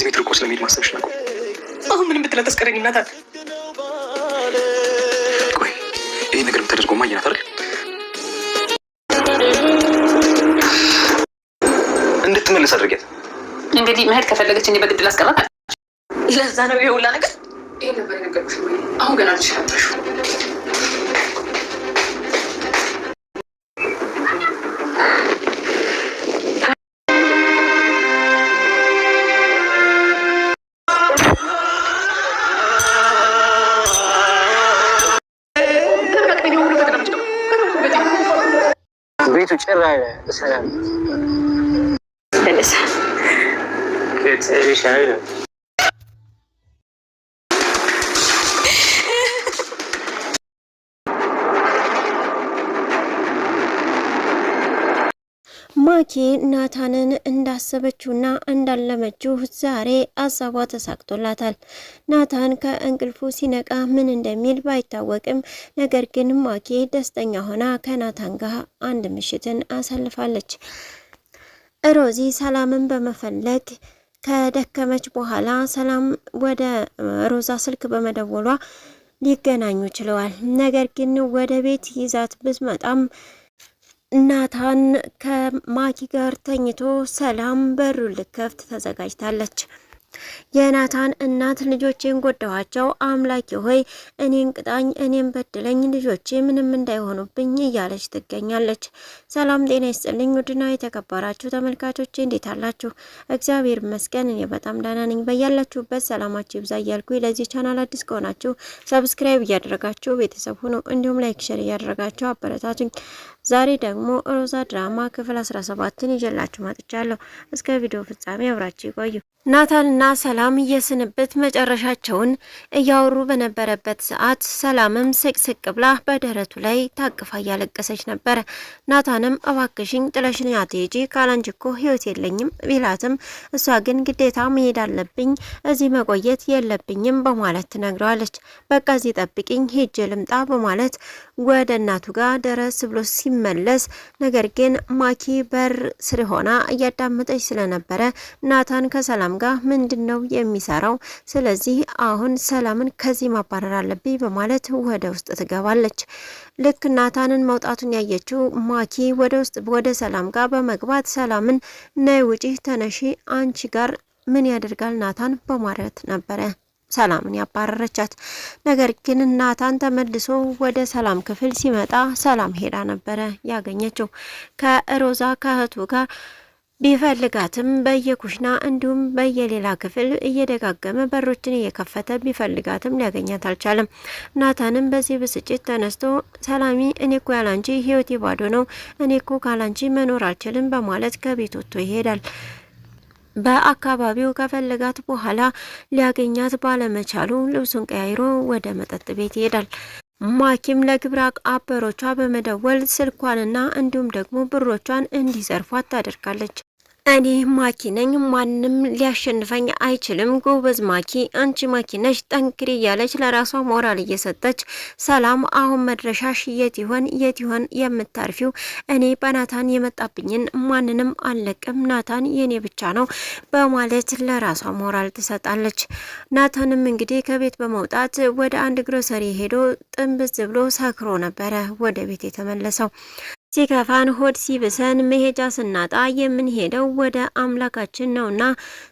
ከዚህ ቤት ርቆ ስለሚሄድ ማሰብሽ ነው። አሁን ምንም ብትላት አስቀረኝ እናታል። ቆይ ይሄ ነገር ተደርጎ ማየናት አይደል? እንድትመለስ አድርጊያት። እንግዲህ መሄድ ከፈለገች እኔ በግድ ላስቀራት። ለዛ ነው ይሄ ሁላ ነገር። ይሄ ነበር የነገርኩሽ። አሁን ገና ልትሻለሽ። ቤቱ ጭራ ሰላም ተነሳ ማኪ ናታንን እንዳሰበችውና እንዳለመችው ዛሬ አሳቧ ተሳክቶላታል። ናታን ከእንቅልፉ ሲነቃ ምን እንደሚል ባይታወቅም ነገር ግን ማኪ ደስተኛ ሆና ከናታን ጋር አንድ ምሽትን አሳልፋለች። ሮዚ ሰላምን በመፈለግ ከደከመች በኋላ ሰላም ወደ ሮዛ ስልክ በመደወሏ ሊገናኙ ችለዋል። ነገር ግን ወደ ቤት ይዛት ብትመጣም ናታን ከማኪ ጋር ተኝቶ ሰላም በሩን ልትከፍት ተዘጋጅታለች። የናታን እናት ልጆቼን ጎዳኋቸው፣ አምላኬ ሆይ እኔን ቅጣኝ፣ እኔን በድለኝ፣ ልጆቼ ምንም እንዳይሆኑብኝ እያለች ትገኛለች። ሰላም ጤና ይስጥልኝ ውድና የተከበራችሁ ተመልካቾቼ እንዴት አላችሁ? እግዚአብሔር ይመስገን እኔ በጣም ደህና ነኝ። በያላችሁበት ሰላማችሁ ይብዛ እያልኩ ለዚህ ቻናል አዲስ ከሆናችሁ ሰብስክራይብ እያደረጋችሁ ቤተሰብ ሁኑ፣ እንዲሁም ላይክ ሼር እያደረጋችሁ አበረታቱኝ። ዛሬ ደግሞ ሮዛ ድራማ ክፍል 17ን ይዤላችሁ መጥቻለሁ። እስከ ቪዲዮ ፍጻሜ አብራችሁ ይቆዩ። ናታንና ሰላም የስንብት መጨረሻቸውን እያወሩ በነበረበት ሰዓት ሰላምም ስቅስቅ ብላ በደረቱ ላይ ታቅፋ እያለቀሰች ነበረ። ናታንም እባክሽኝ ጥለሽኝ አትሄጂ፣ ካላንቺ እኮ ህይወት የለኝም ቢላትም እሷ ግን ግዴታ መሄድ አለብኝ፣ እዚህ መቆየት የለብኝም በማለት ትነግረዋለች። በቃ እዚህ ጠብቂኝ ሄጄ ልምጣ በማለት ወደ እናቱ ጋር ደረስ ብሎ ሲመለስ ነገር ግን ማኪ በር ስር ሆና እያዳመጠች ስለነበረ ናታን ከሰላም ጋር ምንድነው የሚሰራው? ስለዚህ አሁን ሰላምን ከዚህ ማባረር አለብኝ በማለት ወደ ውስጥ ትገባለች። ልክ ናታንን መውጣቱን ያየችው ማኪ ወደ ውስጥ ወደ ሰላም ጋር በመግባት ሰላምን ነይ ውጪ፣ ተነሺ፣ አንቺ ጋር ምን ያደርጋል ናታን በማለት ነበረ ሰላምን ያባረረቻት። ነገር ግን ናታን ተመልሶ ወደ ሰላም ክፍል ሲመጣ ሰላም ሄዳ ነበረ ያገኘችው። ከሮዛ ከእህቱ ጋር ቢፈልጋትም በየኩሽና እንዲሁም በየሌላ ክፍል እየደጋገመ በሮችን እየከፈተ ቢፈልጋትም ሊያገኛት አልቻለም። ናታንም በዚህ ብስጭት ተነስቶ ሰላሚ እኔ እኮ ያላንቺ ህይወቴ ባዶ ነው፣ እኔ እኮ ካላንቺ መኖር አልችልም በማለት ከቤት ወጥቶ ይሄዳል። በአካባቢው ከፈለጋት በኋላ ሊያገኛት ባለመቻሉ ልብሱን ቀያይሮ ወደ መጠጥ ቤት ይሄዳል። ማኪም ለግብረ አበሮቿ በመደወል ስልኳንና እንዲሁም ደግሞ ብሮቿን እንዲዘርፏት ታደርጋለች። እኔ ማኪ ነኝ፣ ማንም ሊያሸንፈኝ አይችልም፣ ጎበዝ ማኪ፣ አንቺ ማኪ ነሽ፣ ጠንክሪ እያለች ለራሷ ሞራል እየሰጠች ሰላም አሁን መድረሻሽ የት ይሆን የምታርፊው? እኔ በናታን የመጣብኝን ማንንም አልለቅም፣ ናታን የኔ ብቻ ነው በማለት ለራሷ ሞራል ትሰጣለች። ናታንም እንግዲህ ከቤት በመውጣት ወደ አንድ ግሮሰሪ ሄዶ ጥንብዝ ብሎ ሰክሮ ነበረ ወደ ቤት የተመለሰው። ሲከፋን ሆድ ሲብሰን መሄጃ ስናጣ የምንሄደው ወደ አምላካችን ነውና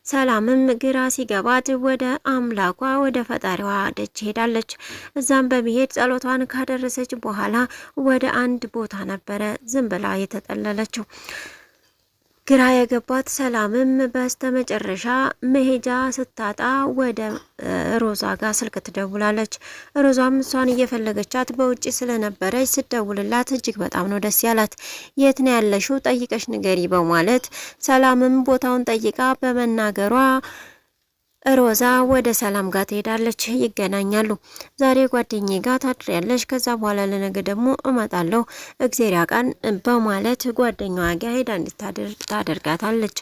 ሰላምም ግራ ሲገባት ወደ አምላኳ ወደ ፈጣሪዋ ደጅ ሄዳለች። እዛም በመሄድ ጸሎቷን ካደረሰች በኋላ ወደ አንድ ቦታ ነበረ ዝም ብላ የተጠለለችው። ግራ የገባት ሰላምም በስተመጨረሻ መሄጃ ስታጣ ወደ ሮዛ ጋር ስልክ ትደውላለች። ሮዛም እሷን እየፈለገቻት በውጪ ስለነበረች ስትደውልላት እጅግ በጣም ነው ደስ ያላት። የት ነው ያለሽው? ጠይቀሽ ንገሪ በማለት ሰላምም ቦታውን ጠይቃ በመናገሯ ሮዛ ወደ ሰላም ጋር ትሄዳለች። ይገናኛሉ። ዛሬ ጓደኛዬ ጋር ታድሪያለሽ፣ ከዛ በኋላ ለነገ ደግሞ እመጣለሁ፣ እግዜር ያውቃል በማለት ጓደኛዋ ጋር ሄዳ እንድታደርጋታለች።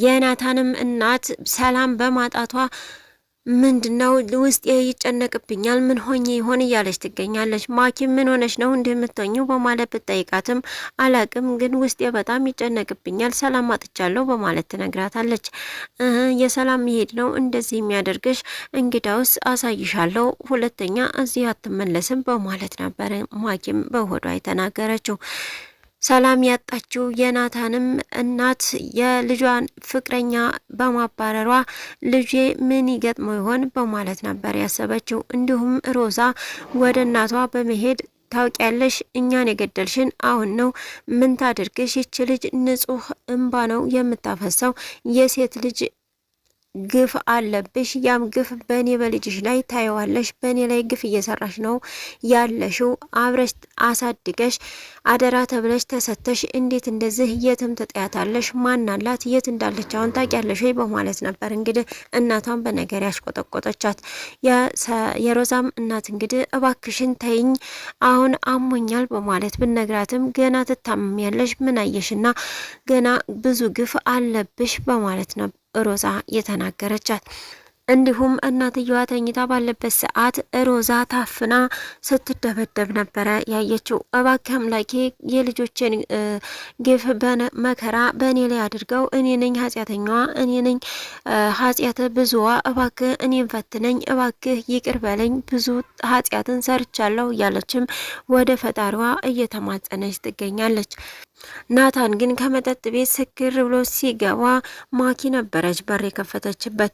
የናታንም እናት ሰላም በማጣቷ ምንድነው ውስጤ ይጨነቅብኛል ምን ሆኜ ይሆን እያለች ትገኛለች። ማኪ ምን ሆነች ነው እንደምትሆኚው በማለት ብትጠይቃትም አላቅም ግን ውስጤ በጣም ይጨነቅብኛል ሰላም አጥቻለሁ በማለት ትነግራታለች። የሰላም መሄድ ነው እንደዚህ የሚያደርግሽ እንግዳውስ አሳይሻለሁ ሁለተኛ እዚህ አትመለስም በማለት ነበር ማኪም በሆዷ የተናገረችው። ሰላም ያጣችው የናታንም እናት የልጇን ፍቅረኛ በማባረሯ ልጄ ምን ይገጥመው ይሆን በማለት ነበር ያሰበችው። እንዲሁም ሮዛ ወደ እናቷ በመሄድ ታውቂያለሽ እኛን የገደልሽን አሁን ነው ምን ታድርግሽ ይች ልጅ ንጹህ እንባ ነው የምታፈሰው የሴት ልጅ ግፍ አለብሽ ያም ግፍ በእኔ በልጅሽ ላይ ታየዋለሽ በእኔ ላይ ግፍ እየሰራሽ ነው ያለሽው አብረሽ አሳድገሽ አደራ ተብለሽ ተሰተሽ እንዴት እንደዚህ የትም ትጥያታለሽ ማናላት የት እንዳለች አሁን ታውቂያለሽ ወይ በማለት ነበር እንግዲህ እናቷን በነገር ያሽቆጠቆጠቻት። የሮዛም እናት እንግዲህ እባክሽን ተይኝ አሁን አሞኛል በማለት ብነግራትም ገና ትታመሚያለሽ ምን አየሽና ገና ብዙ ግፍ አለብሽ በማለት ነበር ሮዛ የተናገረቻት። እንዲሁም እናትየዋ ተኝታ ባለበት ሰዓት ሮዛ ታፍና ስትደበደብ ነበረ ያየችው። እባክህ አምላኬ የልጆችን ግፍ መከራ በእኔ ላይ አድርገው እኔ ነኝ ኃጢአተኛዋ እኔ ነኝ ኃጢአት ብዙዋ እባክህ እኔን ፈትነኝ እባክህ ይቅር በለኝ ብዙ ኃጢአትን ሰርቻለሁ እያለችም ወደ ፈጣሪዋ እየተማጸነች ትገኛለች። ናታን ግን ከመጠጥ ቤት ስክር ብሎ ሲገባ ማኪ ነበረች በር የከፈተችበት።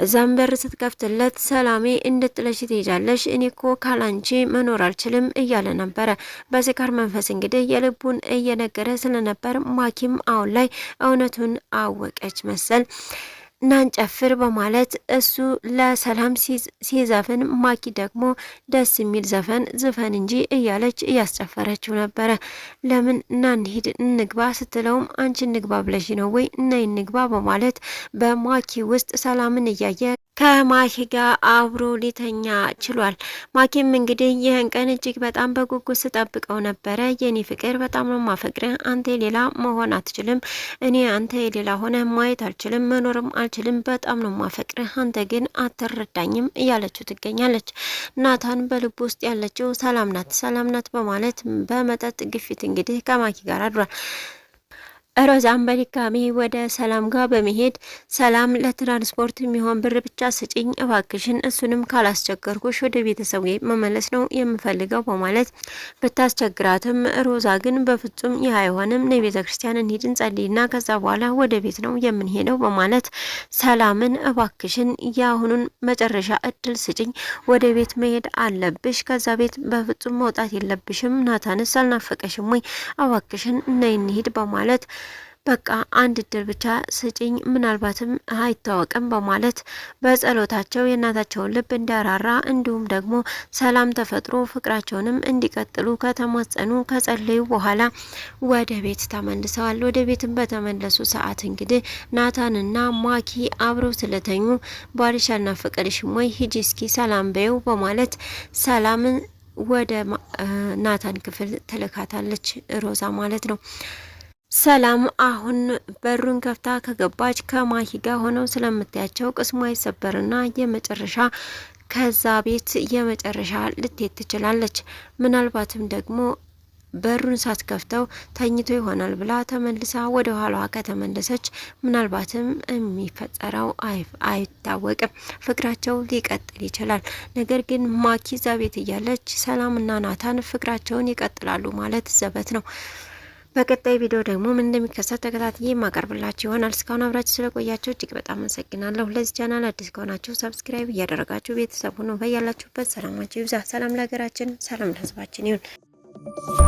እዛም በር ስትከፍትለት ሰላሜ እንድጥለሽ ትሄጃለሽ እኔ እኮ ካላንቺ መኖር አልችልም እያለ ነበረ። በስካር መንፈስ እንግዲህ የልቡን እየነገረ ስለነበር ማኪም አሁን ላይ እውነቱን አወቀች መሰል። እናንጨፍር በማለት እሱ ለሰላም ሲዘፍን ማኪ ደግሞ ደስ የሚል ዘፈን ዝፈን እንጂ እያለች እያስጨፈረችው ነበረ። ለምን እናንሂድ እንግባ ስትለውም አንቺ እንግባ ብለሽ ነው ወይ እና እንግባ በማለት በማኪ ውስጥ ሰላምን እያየ ከማኪ ጋር አብሮ ሊተኛ ችሏል። ማኪም እንግዲህ ይህን ቀን እጅግ በጣም በጉጉት ስጠብቀው ነበረ። የኔ ፍቅር በጣም ነው ማፈቅርህ አንተ የሌላ መሆን አትችልም እኔ አንተ የሌላ ሆነ ማየት አልችልም መኖርም አልችልም በጣም ነው ማፈቅርህ አንተ ግን አትረዳኝም እያለችው ትገኛለች። ናታን በልቡ ውስጥ ያለችው ሰላም ናት በማለት በመጠጥ ግፊት እንግዲህ ከማኪ ጋር አድሯል። ሮዛም በድጋሚ ወደ ሰላም ጋር በመሄድ ሰላም ለትራንስፖርት የሚሆን ብር ብቻ ስጪኝ እባክሽን እሱንም ካላስቸገርኩሽ ወደ ቤተሰብ መመለስ ነው የምፈልገው በማለት ብታስቸግራትም ሮዛ ግን በፍጹም ይህ አይሆንም ነይ ቤተ ክርስቲያን እንሂድ እንጸልይና ከዛ በኋላ ወደ ቤት ነው የምንሄደው በማለት ሰላምን እባክሽን የአሁኑን መጨረሻ እድል ስጪኝ ወደ ቤት መሄድ አለብሽ ከዛ ቤት በፍጹም መውጣት የለብሽም ናታንስ አልናፈቀሽም ወይ እባክሽን ነይ እንሂድ በማለት በቃ አንድ እድል ብቻ ስጪኝ ምናልባትም አይታወቅም በማለት በጸሎታቸው የእናታቸውን ልብ እንዲያራራ እንዲሁም ደግሞ ሰላም ተፈጥሮ ፍቅራቸውንም እንዲቀጥሉ ከተማጸኑ ከጸለዩ በኋላ ወደ ቤት ተመልሰዋል። ወደ ቤትም በተመለሱ ሰዓት እንግዲህ ናታንና ማኪ አብረው ስለተኙ ባልሽ አልናፈቀሽም ወይ ሂጂ እስኪ ሰላም በይው በማለት ሰላምን ወደ ናታን ክፍል ትልካታለች ሮዛ ማለት ነው። ሰላም አሁን በሩን ከፍታ ከገባች ከማሂ ጋር ሆነው ስለምታያቸው ቅስሟ ይሰበርና የመጨረሻ ከዛ ቤት የመጨረሻ ልትሄድ ትችላለች። ምናልባትም ደግሞ በሩን ሳትከፍተው ተኝቶ ይሆናል ብላ ተመልሳ ወደ ኋላዋ ከተመለሰች ምናልባትም የሚፈጠረው አይታወቅም፣ ፍቅራቸው ሊቀጥል ይችላል። ነገር ግን ማኪ ዛ ቤት እያለች ሰላምና ናታን ፍቅራቸውን ይቀጥላሉ ማለት ዘበት ነው። በቀጣይ ቪዲዮ ደግሞ ምን እንደሚከሰት ተከታትዬ ማቀርብላችሁ ይሆናል። እስካሁን አብራችሁ ስለቆያችሁ እጅግ በጣም አመሰግናለሁ። ለዚህ ቻናል አዲስ ከሆናችሁ ሰብስክራይብ እያደረጋችሁ ቤተሰብ ሁኑ። በያላችሁበት ሰላማችሁ ይብዛ። ሰላም ለሀገራችን፣ ሰላም ለሕዝባችን ይሁን።